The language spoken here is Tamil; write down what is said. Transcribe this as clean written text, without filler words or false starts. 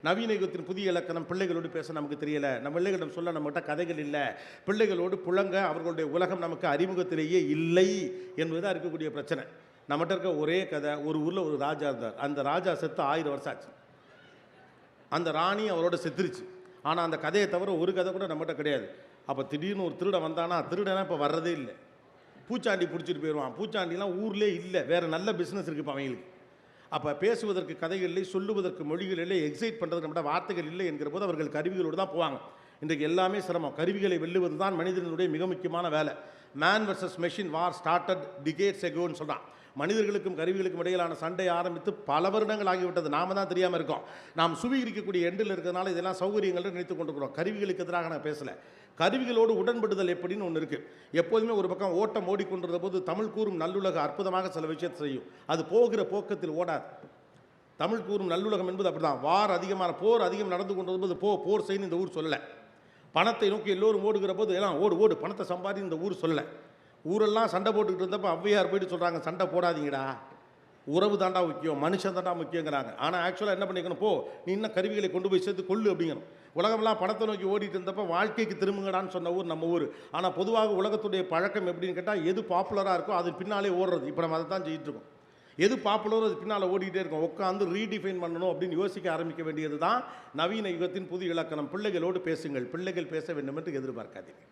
நவீன யுகத்தின் புதிய இலக்கணம் பிள்ளைகளோடு பேச நமக்கு தெரியல. நம்ம பிள்ளைகளிடம் சொல்ல நம்மகிட்ட கதைகள் இல்லை. பிள்ளைகளோடு புழங்க அவர்களுடைய உலகம் நமக்கு அறிமுகத்திலேயே இல்லை என்பதுதான் இருக்கக்கூடிய பிரச்சனை. நம்மகிட்ட இருக்க ஒரே கதை, ஒரு ஊரில் ஒரு ராஜா இருந்தார். அந்த ராஜா செத்து 1000 வருஷம் ஆச்சு. அந்த ராணி அவரோட செத்துருச்சு. ஆனால் அந்த கதையை தவிர ஒரு கதை கூட நம்மகிட்ட கிடையாது. அப்போ திடீர்னு ஒரு திருடன் வந்தானா, திருடனா இப்போ வர்றதே இல்லை. பூச்சாண்டி பிடிச்சிட்டு போயிடுவான். பூச்சாண்டிலாம் ஊர்லேயே இல்லை. வேறு நல்ல பிஸ்னஸ் இருக்குது இப்போ அவங்களுக்கு. அப்போ பேசுவதற்கு கதைகள் இல்லை, சொல்லுவதற்கு மொழிகள் இல்லை, எக்ஸைட் பண்ணுறது நம்மகிட்ட வார்த்தைகள் இல்லை என்கிற போது அவர்கள் கருவிகளோடு தான் போவாங்க. இன்றைக்கு எல்லாமே சிரமம். கருவிகளை வெல்லுவது தான் மனிதனுடைய மிக முக்கியமான வேலை. மேன் வர்சஸ் மெஷின் வார் ஸ்டார்டட் டிகேட்ஸ் எகோன்னு சொல்கிறான். மனிதர்களுக்கும் கருவிகளுக்கும் இடையிலான சண்டை ஆரம்பித்து பல வருடங்கள் ஆகிவிட்டது. நாம தான் தெரியாமல் இருக்கோம். நாம் சுவீகரிக்கக்கூடிய எண்டில் இருக்கிறதுனால இதெல்லாம் சௌகரியங்கள் நினைத்து கொண்டிருக்கிறோம். கருவிகளுக்கு எதிராக நான் பேசலை. கருவிகளோடு உடன்படுதல் எப்படின்னு ஒன்று இருக்குது. எப்போதுமே ஒரு பக்கம் ஓட்டம் ஓடிக்கொண்டிருந்த போது தமிழ் கூறும் நல்லுலக அற்புதமாக சில விஷயத்தை செய்யும். அது போகிற போக்கத்தில் ஓடாது. தமிழ் கூறும் நல்லுலகம் என்பது அப்படி தான். வார் அதிகமான போர் அதிகம் நடந்து கொண்டிருந்தபோது போர் செய்யணும் இந்த ஊர் சொல்லலை. பணத்தை நோக்கி எல்லோரும் ஓடுகிற போது எல்லாம் ஓடு பணத்தை சம்பாதி இந்த ஊர் சொல்லலை. ஊரெல்லாம் சண்டை போட்டுக்கிட்டு இருந்தப்போ ஔவையார் போயிட்டு சொல்கிறாங்க, சண்டை போடாதீங்கடா, உறவு தாண்டா முக்கியம், மனுஷன் தாண்டா முக்கியங்கிறாங்க. ஆனால் ஆக்சுவலாக என்ன பண்ணிக்கணும், நீ இன்னும் கருவிகளை கொண்டு போய் சேர்த்து கொள்ளு அப்படிங்கணும். உலகமெல்லாம் பணத்தை நோக்கி ஓடிட்டு இருந்தப்போ வாழ்க்கைக்கு திரும்புங்கடான்னு சொன்ன ஊர் நம்ம ஊர். ஆனால் பொதுவாக உலகத்துடைய பழக்கம் எப்படின்னு கேட்டால், எது பாப்புலராக இருக்கோ அது பின்னாலே ஓடுறது. இப்போ நம்ம அதை தான் செய்யிட்டு இருக்கோம். எது பாப்புலரோ அது பின்னால் ஓடிக்கிட்டே இருக்கும். உட்காந்து ரீடிஃபைன் பண்ணணும் அப்படின்னு யோசிக்க ஆரம்பிக்க வேண்டியது தான் நவீன யுகத்தின் புது இலக்கணம். பிள்ளைகளோடு பேசுங்கள், பிள்ளைகள் பேச வேண்டும் என்று எதிர்பார்க்காதீர்கள்.